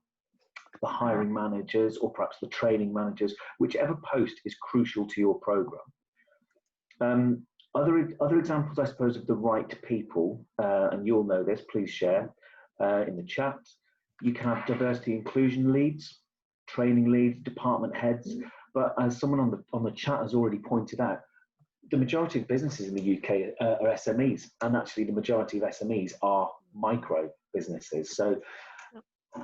the hiring managers, or perhaps the training managers. Whichever post is crucial to your program. Other examples, I suppose, of the right people, and you'll know this, please share in the chat. You can have diversity inclusion leads, training leads, department heads, but as someone on the chat has already pointed out, the majority of businesses in the UK are SMEs, and actually the majority of SMEs are micro businesses. So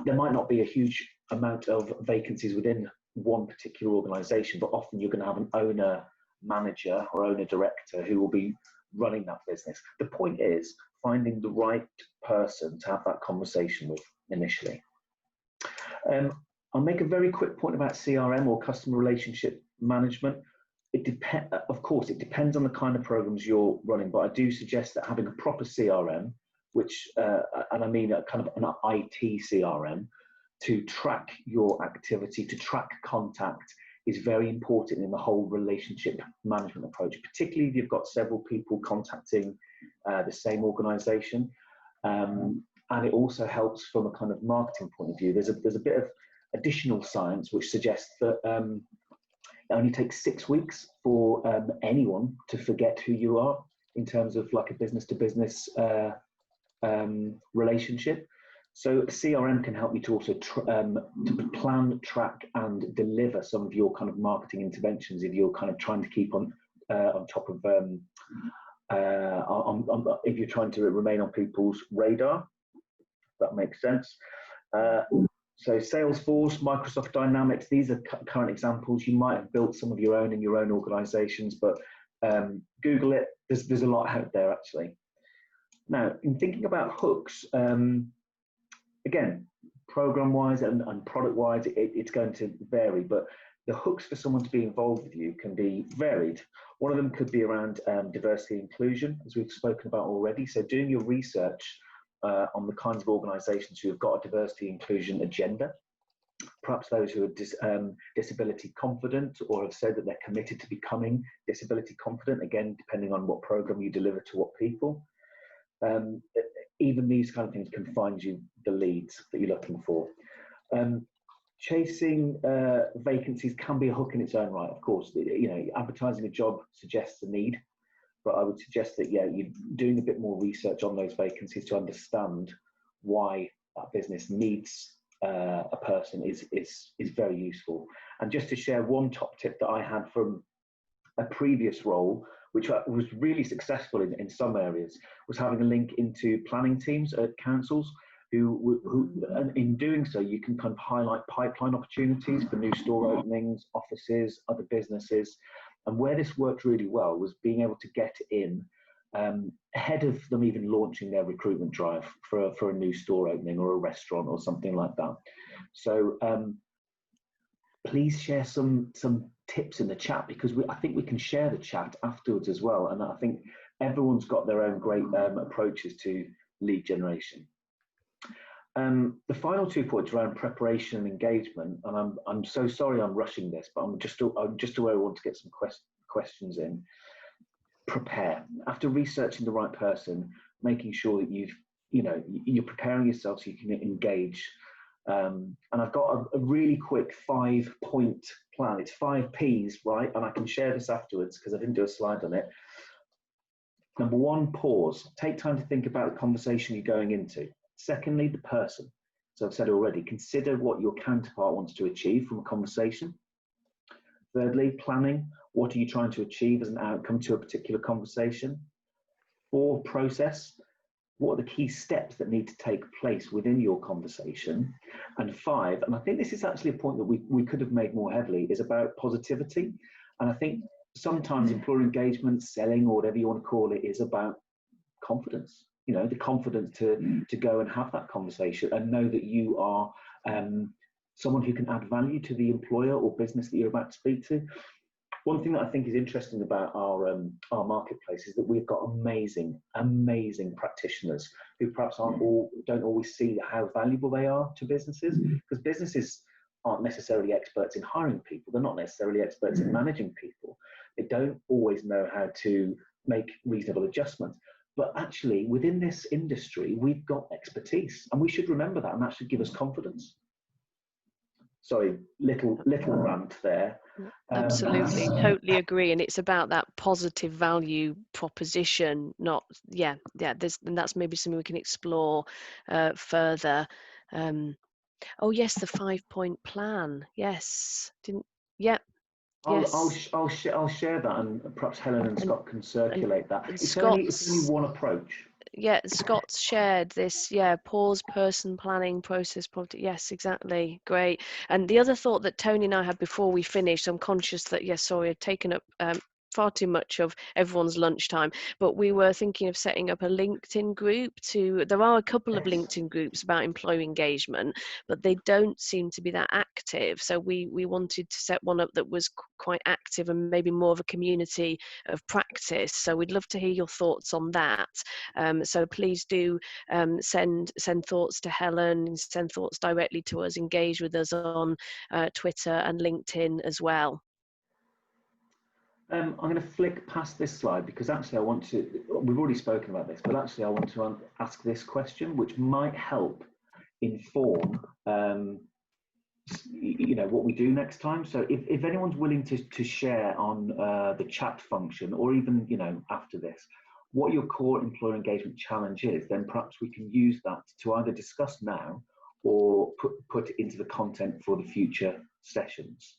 there might not be a huge amount of vacancies within one particular organisation, but often you're going to have an owner manager or owner director who will be running that business. The point is finding the right person to have that conversation with initially. I'll make a very quick point about CRM, or customer relationship management. Of course, it depends on the kind of programs you're running, but I do suggest that having a proper CRM, which, and I mean a kind of an IT CRM, to track your activity, to track contact, is very important in the whole relationship management approach, particularly if you've got several people contacting the same organisation. And it also helps from a kind of marketing point of view. There's a bit of additional science which suggests that it only takes 6 weeks for anyone to forget who you are in terms of like a business-to-business relationship. So CRM can help you to also to plan, track, and deliver some of your kind of marketing interventions if you're kind of trying to keep on top of if you're trying to remain on people's radar. That makes sense. So Salesforce, Microsoft Dynamics, these are current examples. You might have built some of your own in your own organizations, but Google it. There's a lot out there actually. Now, in thinking about hooks, again, program-wise and product-wise, it's going to vary, but the hooks for someone to be involved with you can be varied. One of them could be around diversity and inclusion, as we've spoken about already. So doing your research on the kinds of organisations who have got a diversity inclusion agenda, perhaps those who are disability confident or have said that they're committed to becoming disability confident, again, depending on what programme you deliver to what people. Even these kind of things can find you the leads that you're looking for. Chasing vacancies can be a hook in its own right, of course. Advertising a job suggests a need, but I would suggest that, you're doing a bit more research on those vacancies to understand why that business needs a person is very useful. And just to share one top tip that I had from a previous role, which was really successful in some areas, was having a link into planning teams at councils who and in doing so, you can kind of highlight pipeline opportunities for new store openings, offices, other businesses. And where this worked really well was being able to get in ahead of them even launching their recruitment drive for a new store opening or a restaurant or something like that. So please share some tips in the chat, because I think we can share the chat afterwards as well. And I think everyone's got their own great approaches to lead generation. The final 2 points around preparation and engagement, and I'm so sorry I'm rushing this, but I'm just aware I want to get some questions in. Prepare. After researching the right person, making sure that you're preparing yourself so you can engage. And I've got a really quick 5-point plan. It's 5 P's, right? And I can share this afterwards because I didn't do a slide on it. Number 1, pause. Take time to think about the conversation you're going into. Secondly, the person. So I've said already, consider what your counterpart wants to achieve from a conversation. Thirdly, planning. What are you trying to achieve as an outcome to a particular conversation? 4, process. What are the key steps that need to take place within your conversation? And 5, and I think this is actually a point that we could have made more heavily, is about positivity. And I think sometimes employer engagement, selling, or whatever you want to call it, is about confidence. The confidence to go and have that conversation and know that you are someone who can add value to the employer or business that you're about to speak to. One thing that I think is interesting about our marketplace is that we've got amazing practitioners who perhaps don't always see how valuable they are to businesses, because businesses aren't necessarily experts in hiring people. They're not necessarily experts in managing people. They don't always know how to make reasonable adjustments. But actually, within this industry, we've got expertise, and we should remember that, and that should give us confidence. Sorry, little rant there. Absolutely, totally agree. And it's about that positive value proposition, not, and that's maybe something we can explore further. Oh yes, the 5-point plan. Yes, I'll share that, and perhaps Helen and Scott can circulate that. It's only one approach. Yeah, Scott's shared this. Pause, person, planning, process, property. Yes, exactly. Great. And the other thought that Tony and I had before we finished, I'm conscious that I've taken up far too much of everyone's lunchtime, but we were thinking of setting up a LinkedIn group. There are a couple of LinkedIn groups about employee engagement, but they don't seem to be that active. So we wanted to set one up that was quite active and maybe more of a community of practice. So we'd love to hear your thoughts on that. So please do send thoughts to Helen, send thoughts directly to us, engage with us on Twitter and LinkedIn as well. I'm going to flick past this slide because actually we've already spoken about this, but actually I want to ask this question, which might help inform what we do next time. So if anyone's willing to share on the chat function, or even after this, what your core employer engagement challenge is, then perhaps we can use that to either discuss now or put it into the content for the future sessions.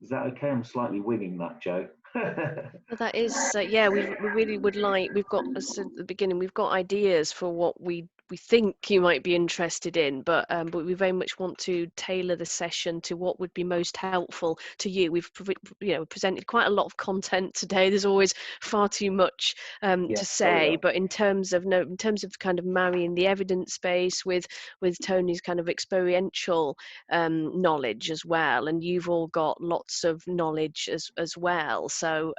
Is that okay? I'm slightly winging that, Joe. That is, we really would like, we've got, as I said at the beginning, we've got ideas for what we think you might be interested in, but we very much want to tailor the session to what would be most helpful to you. We've presented quite a lot of content today. There's always far too much to say, but in terms of kind of marrying the evidence base with Tony's kind of experiential knowledge as well, and you've all got lots of knowledge as well. So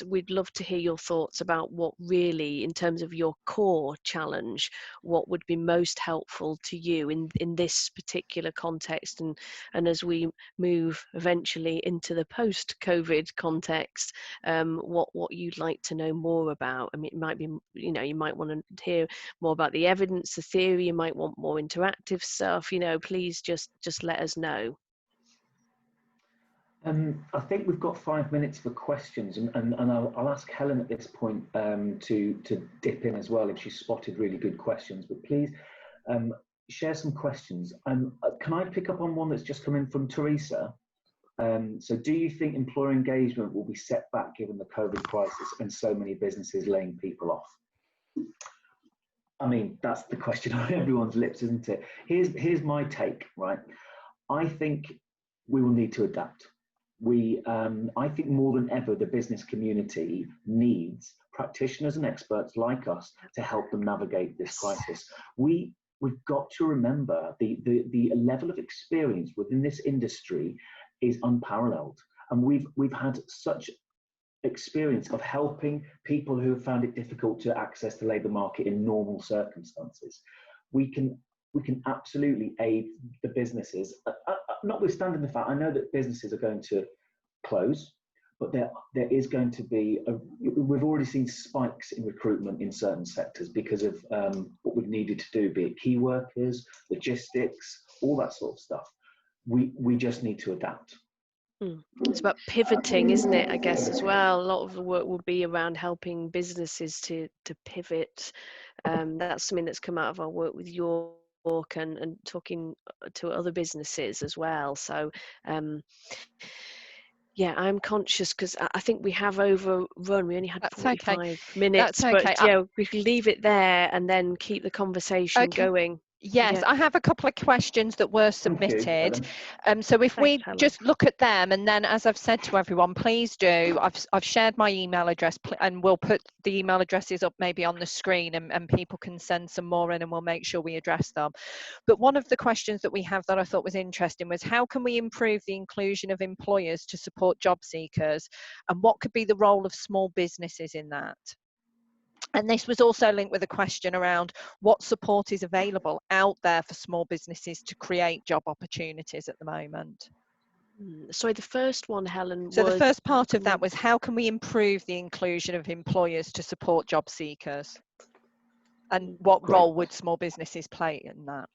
we'd love to hear your thoughts about what really, in terms of your core challenge, what would be most helpful to you in this particular context, and as we move eventually into the post-COVID context, what you'd like to know more about. I mean, it might be, you might want to hear more about the evidence, the theory, you might want more interactive stuff, please just let us know. I think we've got 5 minutes for questions, and I'll ask Helen at this point to dip in as well if she's spotted really good questions. But please share some questions. Can I pick up on one that's just come in from Teresa? So do you think employer engagement will be set back given the COVID crisis and so many businesses laying people off? I mean, that's the question on everyone's lips, isn't it? Here's my take, right? I think we will need to adapt. I think more than ever, the business community needs practitioners and experts like us to help them navigate this crisis. We've got to remember the level of experience within this industry is unparalleled, and we've had such experience of helping people who have found it difficult to access the labour market in normal circumstances. We can absolutely aid the businesses, notwithstanding the fact I know that businesses are going to close, but there is going to be we've already seen spikes in recruitment in certain sectors because of what we've needed to do, be it key workers, logistics, all that sort of stuff. We just need to adapt. It's about pivoting, isn't it? I guess as well. A lot of the work will be around helping businesses to pivot. That's something that's come out of our work with York and talking to other businesses as well. So yeah, I'm conscious because I think we have overrun. We only had 45 minutes, That's okay. But yeah, we can leave it there and then keep the conversation going. Yes, Yeah. I have a couple of questions that were submitted. So if we just look at them, and then as I've said to everyone, please do, I've shared my email address and we'll put the email addresses up maybe on the screen and people can send some more in and we'll make sure we address them. But one of the questions that we have that I thought was interesting was how can we improve the inclusion of employers to support job seekers, and what could be the role of small businesses in that? And this was also linked with a question around what support is available out there for small businesses to create job opportunities at the moment. Sorry, the first one, Helen. So the first part of that was how can we improve the inclusion of employers to support job seekers? And what role would small businesses play in that?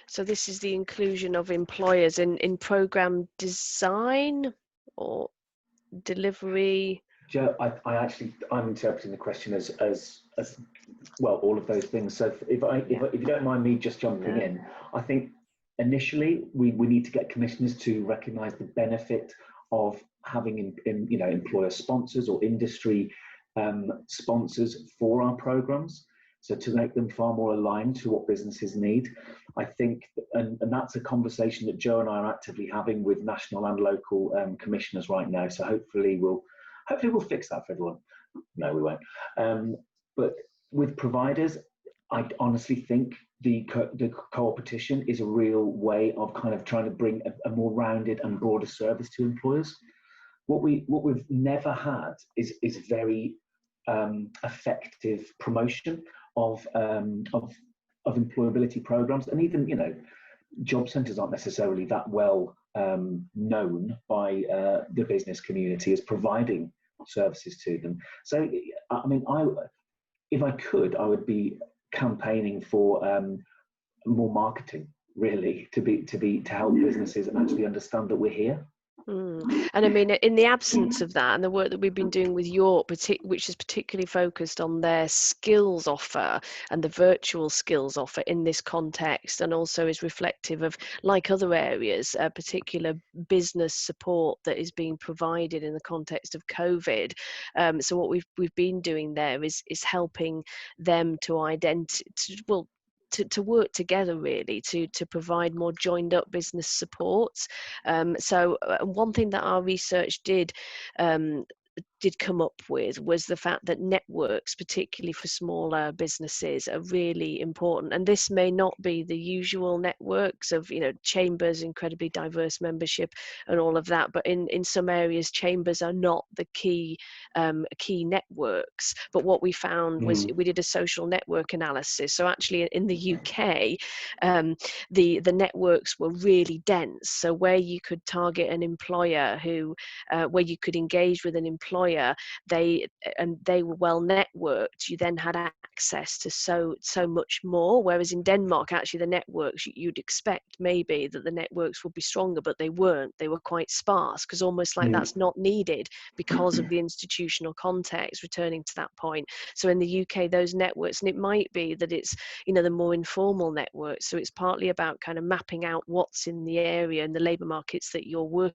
So this is the inclusion of employers in program design or delivery. Joe, I'm interpreting the question as well, all of those things. So if you don't mind me just jumping in, I think initially we need to get commissioners to recognise the benefit of having employer sponsors or industry sponsors for our programs. So to make them far more aligned to what businesses need, I think, and that's a conversation that Joe and I are actively having with national and local commissioners right now. So hopefully we'll fix that for everyone. No, we won't. But with providers, I honestly think the co-opetition is a real way of kind of trying to bring a more rounded and broader service to employers. What we've never had is very effective promotion of employability programs, and even job centres aren't necessarily that well known by the business community as providing services to them. So, I mean, if I could, I would be campaigning for more marketing, really, to help businesses actually understand that we're here. And I mean, in the absence of that and the work that we've been doing with York, which is particularly focused on their skills offer and the virtual skills offer in this context, and also is reflective of, like other areas, particular business support that is being provided in the context of COVID. So what we've been doing there is helping them to to work together, really, to provide more joined up business supports. So one thing that our research did come up with was the fact that networks, particularly for smaller businesses, are really important. And this may not be the usual networks of, chambers, incredibly diverse membership and all of that, but in some areas chambers are not the key networks. But what we found was we did a social network analysis. So actually in the UK, the networks were really dense. So where you could target an employer where you could engage with an employer, they were well networked, you then had access to so much more. Whereas in Denmark, actually the networks, you'd expect maybe that the networks would be stronger, but they weren't. They were quite sparse, because almost like that's not needed because of the institutional context, returning to that point. So in the UK, those networks, and it might be that it's the more informal networks, so it's partly about kind of mapping out what's in the area and the labour markets that you're working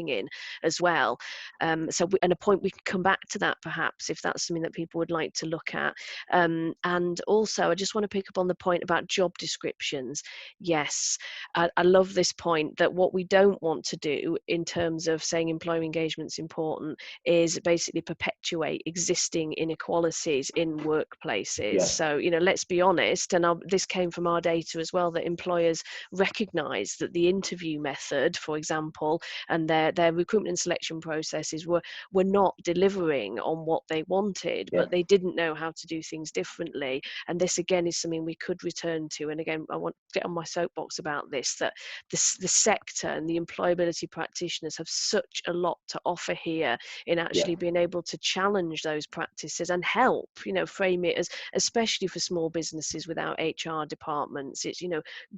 in as well. And a point we can come back to that perhaps if that's something that people would like to look at. And also I just want to pick up on the point about job descriptions. Yes, I love this point, that what we don't want to do in terms of saying employer engagement is important is basically perpetuate existing inequalities in workplaces. Yeah. So let's be honest, and this came from our data as well, that employers recognise that the interview method, for example, and their recruitment and selection processes were not delivering on what they wanted, but they didn't know how to do things differently. And this again is something we could return to. And again, I want to get on my soapbox about this, that the sector and the employability practitioners have such a lot to offer here in actually being able to challenge those practices and help, frame it as, especially for small businesses without HR departments. It's,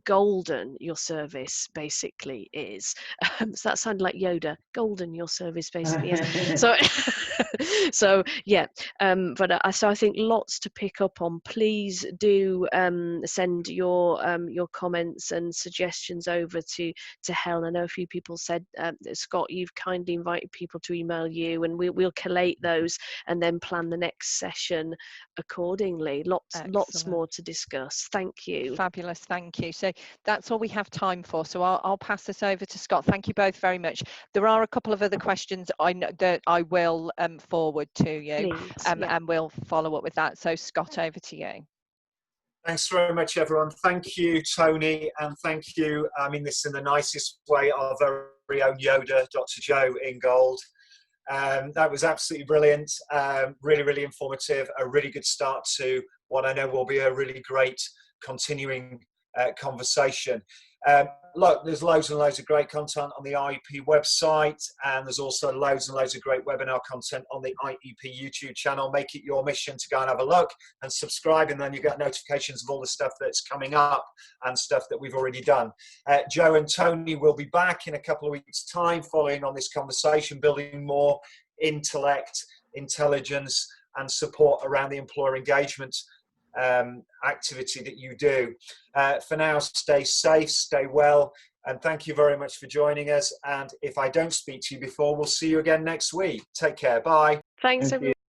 golden your service basically is. So that sounded like Yoda. Golden your service basically is. So, so yeah. But so I think lots to pick up on. Please do send your comments and suggestions over to Helen. I know a few people said, Scott, you've kindly invited people to email you, and we'll collate those and then plan the next session accordingly. Lots more to discuss. Thank you. Fabulous, thank you. So that's all we have time for. So I'll pass this over to Scott. Thank you both very much. There are a couple of other questions I know that I will forward to you. Please, and we'll follow up with that. So Scott, over to you. Thanks very much, everyone. Thank you, Tony, and thank you, I mean this in the nicest way, our very own Yoda, Dr. Joe Ingold. That was absolutely brilliant, really, really informative, a really good start to what I know will be a really great continuing conversation. Look, there's loads and loads of great content on the IEP website, and there's also loads and loads of great webinar content on the IEP YouTube channel. Make it your mission to go and have a look and subscribe, and then you get notifications of all the stuff that's coming up and stuff that we've already done. Joe and Tony will be back in a couple of weeks' time following on this conversation, building more intellect, intelligence, and support around the employer engagement activity that you do. For now, stay safe, stay well, and thank you very much for joining us. And if I don't speak to you before, we'll see you again next week. Take care. Bye. Thanks, everyone.